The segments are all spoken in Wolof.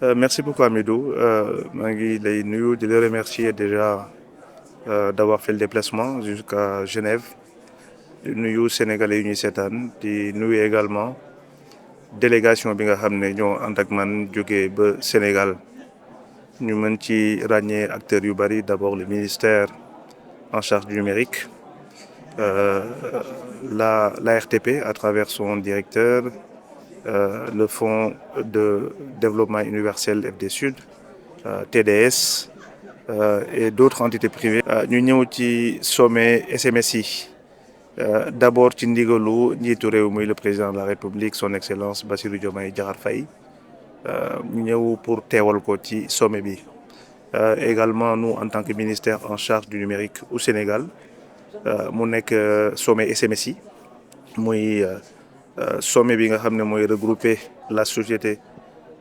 Merci beaucoup Amidou. maa ngi lay nuyu di la remercier déjà d'avoir fait le déplacement jusqu'à Genève di nuyu sénégalais yu ñuy seetaan di nuyu également délégation bi nga xam ne ñoo ànd ak man jógee ba Sénégal ñu mën ci ràññee acteurs yu bari d'abord le ministère en charge du numérique euh, la RTP à travers son directeur. Le Fonds de développement universel FD Sud, TDS, et d'autres entités privées. ñu ñëw ci sommet SMS yi d'abord ci ndigalu njiitu réew mi le président de la République son excellence Bassirou Diomaye Diakhar Faye ñu ñëw pour teewal ko ci sommet bi. Également nous en tant que ministère en charge du numérique au Sénégal mu nekk sommet SMS yi muy. Sommet bi nga xam ne mooy regrouper la société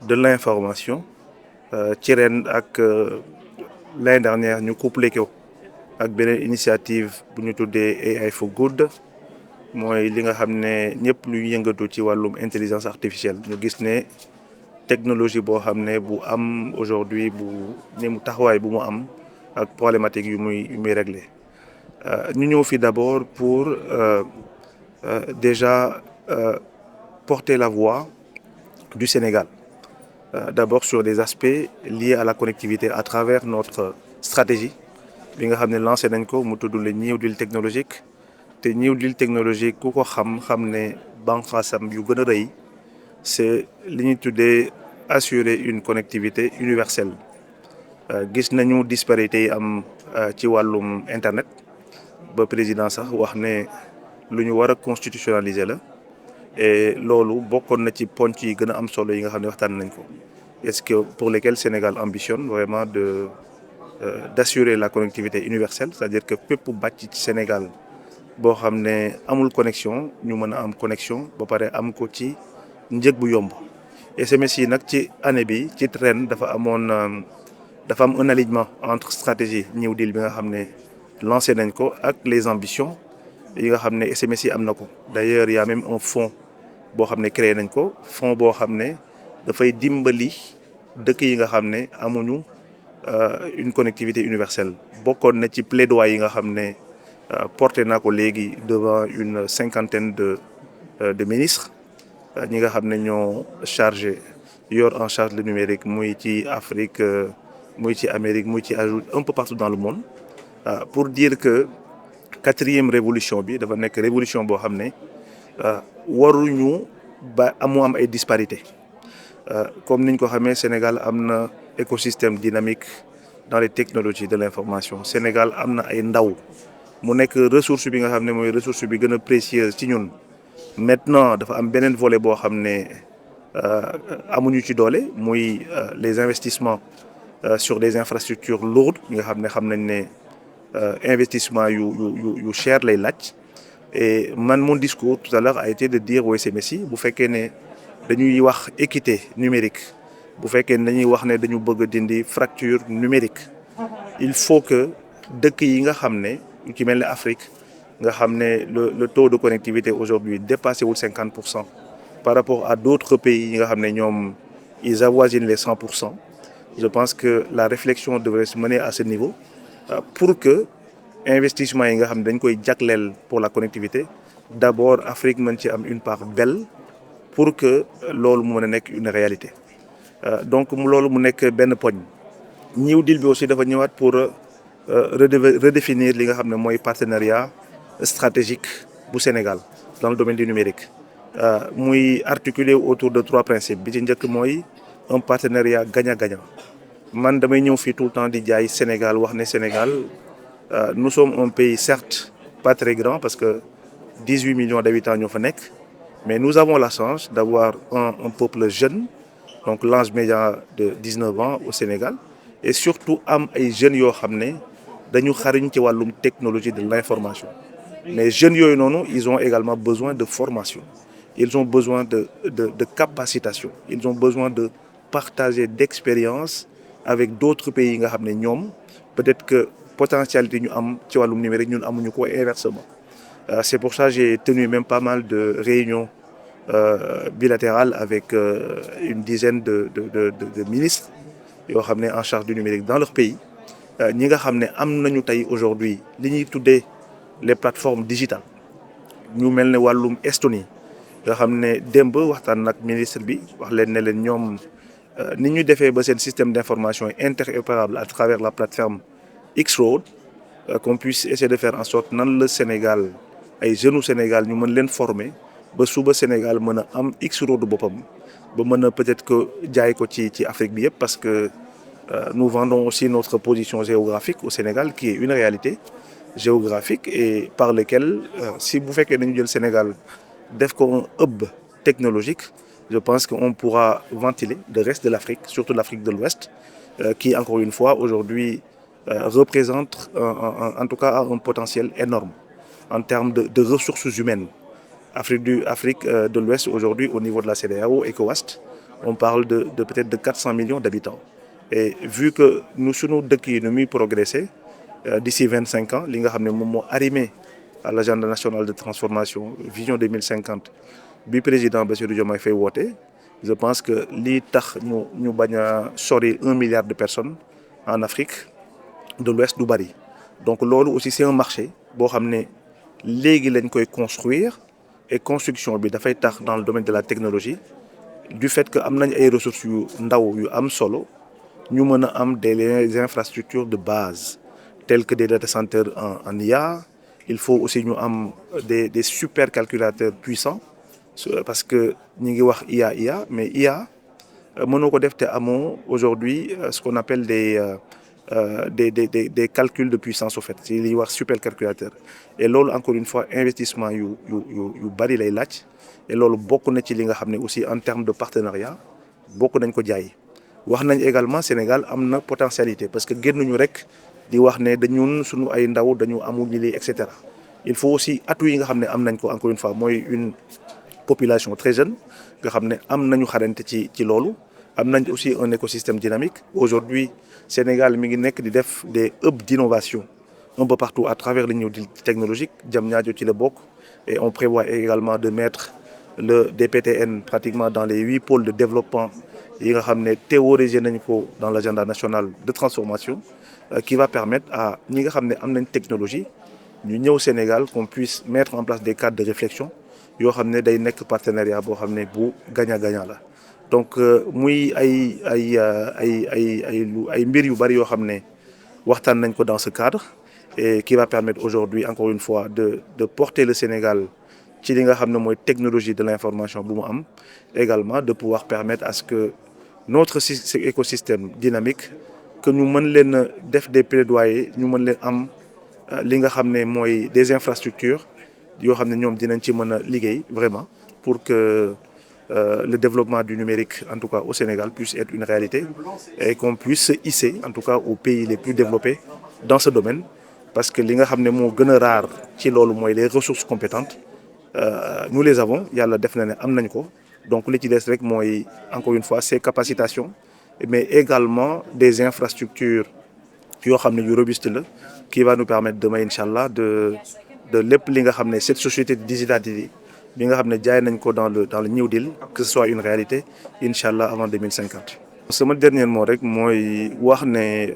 de l'information ci ren ak l'année dernière ñu couplé ko ak beneen initiative bu ñu tuddee AI for Good mooy li nga xam ne ñëpp luy yëngatu ci wàllum intelligence artificielle ñu gis ne technologie boo xam ne bu am aujourd'hui bu ne mu taxawaay bu mu am ak problématique yu muy régler ñu ñëw fi d'abord pour déjà porter la voix du Sénégal. D'abord sur des aspects liés à la connectivité à travers notre stratégie bi nga xam ne lancé nañ ko mu tudd le New Deal technologique te New Deal technologique ku ko xam ne banqaasam yu gën a rëy c'est li ñuy tuddee assurer une connectivité universelle. Gis nañu disparité yi am ci wàllum internet ba président sax wax ne lu ñu war a constitutionnaliser la. Et loolu bokkoon na ci ponc yi gën a am solo yi nga xam ne waxtaan nañ ko est-ce que pour lesquels Sénégal ambitionne vraiment d'assurer la connectivité universelle c'est-à-dire que fépp bàcc ci Sénégal boo xam ne amul connexion ñu mën a am connexion ba pare am ko ci njëg bu yomb. SMS yi nag ci année bi ci ren dafa am un alignement entre stratégie New Deal bi nga xam ne lancé nañ ko ak les ambitions yi nga xam ne SMS yi am na ko. D'ailleurs il y a même un fonds boo xam ne créé nañ ko fonds boo xam ne dafay dimbali dëkk yi nga xam ne amuñu une connectivité universelle bokkoon na ci plaidoyer yi nga xam ne porté naa ko léegi devant une cinquantaine de ministres ñi nga xam ne ñoo chargé yor en charge le numérique muy ci Afrique muy ci Amérique muy ci un peu partout dans le monde pour dire que quatrième révolution bi dafa nekk révolution boo xam ne waruñu ba am ay disparités comme niñ ko xamee Sénégal am na écosystème dynamique dans les technologies de l'information. Sénégal am na ay ndaw mu nekk ressource bi nga xam ne mooy ressource bi gën a précieuse ci ñun. Maintenant dafa am beneen volet boo xam ne amuñu ci doole muy les investissements sur des infrastructures lourdes nga xam nañ ne investissement yu cher lay laaj. Et mon discours tout à l'heure a été de dire au SMSI bu fekkee ne dañuy wax équité numérique bu fekkee ne dañuy wax ne dañu bëgg a dindi fracture numérique il faut que dëkk yi nga xam ne yu ci mel ne Afrique nga xam ne le taux de connectivité aujourd'hui dépassé wul 50% par rapport à d'autres pays yi nga xam ne ñoom ils avoisinent les 100%. Je pense que la réflexion devrait se mener à ce niveau pour que investissement yi nga xam ne dañ koy jagleel pour la connectivité d'abord Afrique mën ci am une part belle pour que loolu mu mën a nekk une réalité. Donc loolu mu nekk benn poñ. New Deal bi aussi dafa ñëwaat pour redéfinir li nga xam ne mooy partenariat stratégique bu Sénégal dans le domaine du numérique muy articulé autour de 3 principes bi ci njëkk mooy un partenariat gagnant-gagnant. Man damay ñëw fii tout le temps di jaay Sénégal wax ne Sénégal nous sommes un pays certes pas très grand parce que 18 millions d'habitants ñoo fa nekk mais nous avons la chance d'avoir un peuple jeune donc l'âge médian de 19 ans au Sénégal et surtout am ay jeunes yoo xam ne dañu xariñ ci wàllum technologie de l'information. Mais jeunes yooyu noonu ils ont également besoin de formation, ils ont besoin de capacitation, ils ont besoin de partager d'expériences avec d'autres pays yi nga xam ne ñoom peut-être que potentialité ñu am ci wàllum numérique ñun amuñu ko inversement. C'est pour ça j'ai tenu même pas mal de réunions bilatérale avec une dizaine de ministres yoo xam ne en charge du numérique dans leur pays ñi nga xam ne am nañu tey aujourd'hui li ñuy tuddee les plateformes digitales ñu mel ne wàllum Estonie nga xam ne démb waxtaan nag ministre bi wax leen ne leen ñoom ni ñu defee ba seen système d'information interopérable à travers la plateforme X-Road qu'on puisse essayer de faire en sorte nan le Sénégal ay jeunes Sénégal ñu mën leen former ba suba Sénégal mën a am X-Road boppam ba mën a peut-être que jaay ko ci Afrique bi yëpp parce que nous vendons aussi notre position géographique au Sénégal qui est une réalité géographique et par lequel si bu fekkee dañu jël Sénégal def ko un hub technologique je pense qu'on pourra ventiler le reste de l'Afrique surtout l'Afrique de l'Ouest qui encore une fois aujourd'hui représente en tout cas un potentiel énorme en termes de ressources humaines. Afrique de l'Ouest aujourd'hui au niveau de la CEDEAO ECOWAS on parle de peut-être de 400 millions d'habitants et vu que nous sunu dëkk yi nu muy progresser d'ici 25 ans li nga xam ne moom moo arrimé à l'agenda national de transformation vision 2050 bi président Bassirou Diomaye Faye woote je pense que lii tax ñu bañ a sori 1 milliard de personnes en Afrique de l'Ouest du bari donc loolu aussi c'est un marché boo xam ne léegi lañ koy construire et construction bi dafay tax dans le domaine de la technologie du fait que am nañ ay ressources yu ndaw yu am solo ñu mën a am des infrastructures de base telles que des data centers en IA il faut aussi ñu am des supercalculateurs puissants parce que ñi ngi wax IA mais IA mënoo ko def te amoo aujourd'hui ce qu'on appelle des calculs de puissance au fait ci li ñuy wax supercalculateur et loolu encore une fois investissement yu bari lay laaj et loolu bokk na ci li nga xam ne aussi en termes de partenariat bokk nañ ko jaay wax nañ également Sénégal am na potentialité parce que génnuñu rek di wax ne dañun suñu ay ndaw dañu amul lii et cetera il faut aussi atout yi nga xam ne am nañ ko encore une fois mooy une population très jeune nga xam ne am nañu xarante ci loolu am nañ aussi un écosystème dynamique aujourd'hui Sénégal mi ngi nekk di def des hubs d'innovation un peu partout à travers le New Deal technologique Diamniadio ci la bokk et on prévoit également de mettre le DPTN pratiquement dans les 8 pôles de développement yi nga xam ne théorisé nañ ko dans l'agenda national de transformation qui va permettre à ñi nga xam ne am nañ technologie ñu ñëw Sénégal qu'on puisse mettre en place des cadres de réflexion yoo xam ne day nekk partenariat boo xam ne bu gagnant-gagnant la donc muy ay mbir yu bari yoo xam ne waxtaan nañ ko dans ce cadre et qui va permettre aujourd'hui encore une fois de porter le Sénégal ci li nga xam ne mooy technologie de l'information bu mu am également de pouvoir permettre à ce que notre écosystème dynamique que ñu mën leen def des plaidoyers ñu mën leen am li nga xam ne mooy des infrastructures yoo xam ne ñoom dinañ ci mën a liggéey vraiment pour que le développement du numérique en tout cas au Sénégal puisse être une réalité et qu'on puisse se hisser en tout cas aux pays les plus développés dans ce domaine parce que li nga xam ne moo gën a rare ci loolu mooy les ressources compétentes nous les avons yàlla def na ne am nañ ko donc li ci des rek mooy encore une fois ces capacitations mais également des infrastructures yoo xam ne yu robuste la qui va nous permettre demain inchallah de lépp li nga xam ne cette société de digitalité bi nga xam ne jaay nañ ko dans le New Deal que ce soit une réalité inchallah avant 2050. sama dernier mot rek mooy wax ne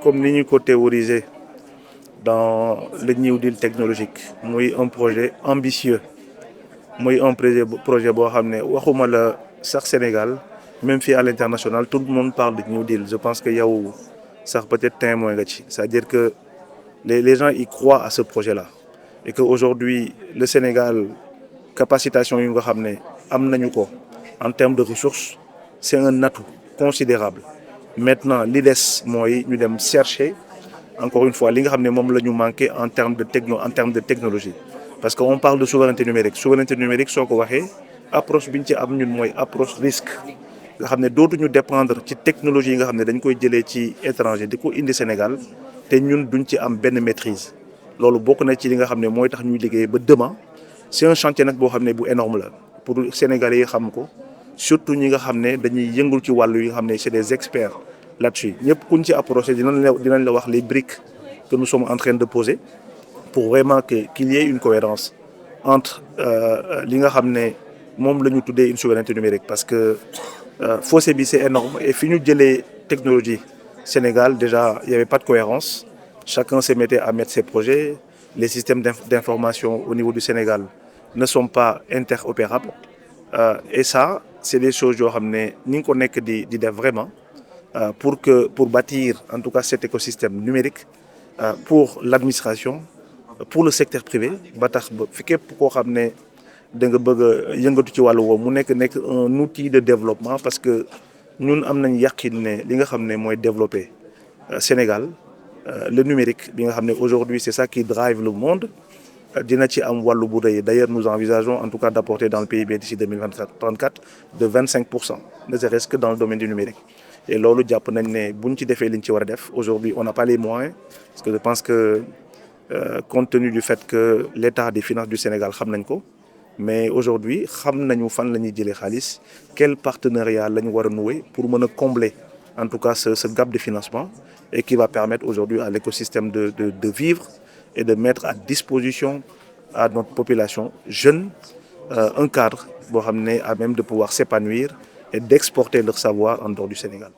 comme ni ñu ko théoriser dans le New Deal technologique muy un projet ambitieux muy un projet boo xam ne waxuma la sax Sénégal même fii à l'international tout le monde parle de New Deal je pense que yow sax peut-être témoin nga ci c'est-à-dire que les gens y croient à ce projet-là et que aujourd'hui le Sénégal capacitation yu nga xam ne am nañu ko en termes de ressources c'est un atout considérable maintenant li des mooy ñu dem chercher encore une fois li nga xam ne moom la ñu manqué en termes de technologie parce que on parle de souveraineté numérique soo ko waxee approche bi ñu ci am ñun mooy approche risque nga xam ne dootuñu dépendre ci technologie yi nga xam ne dañ koy jëlee ci étranger di ko indi Sénégal te ñun duñ ci am benn maîtrise loolu bokk na ci li nga xam ne mooy tax ñuy liggéey ba demain c'est un chantier nag boo xam ne bu énorme la pour Sénégalais yi xam ko surtout ñi nga xam ne dañuy yëngul ci wàllu yi nga xam ne c'est des experts là-dessus ñëpp kuñ ci approché dinañ la wax les briques que nous sommes en train de poser pour vraiment qu'il y ait une cohérence entre li nga xam ne moom la ñu tuddee une souveraineté numérique parce que fossé bi c'est énorme et fi ñu jëlee technologie Sénégal déjà il y avait pas de cohérence chacun se mettait à mettre ses projets les systèmes d'information au niveau du Sénégal ne sont pas interopérables et ça c'est des choses yoo xam ne ni nga ko nekk di def vraiment pour bâtir en tout cas cet écosystème numérique pour l'administration pour le secteur privé ba tax ba fi képp koo xam ne da nga bëgg a yëngatu ci wàllu woowu mu nekk un outil de développement parce que ñun am nañ yàqin ne li nga xam ne mooy développer Sénégal le numérique bi nga xam ne aujourd'hui c'est ça qui drive le monde dina ci am wàllu bu rëy d'ailleurs nous envisageons en tout cas d'apporter dans le PIB d'ici 2034 de 25% ne serait-ce que dans le domaine du numérique et loolu jàpp nañ ne buñ ci defee liñ ci war a def aujourd'hui on n'a pas les moyens parce que je pense que compte tenu du fait que l'état des finances du Sénégal xam nañ ko mais aujourd'hui xam nañu fan la ñuy jëlee xaalis quel partenariat la ñu war a nouer pour mën a combler en tout cas ce gap de financement et qui va permettre aujourd'hui à l'écosystème de vivre et de mettre à disposition à notre population jeune un cadre boo xam ne à même de pouvoir s'épanouir et d'exporter leur savoir en dehors du Sénégal.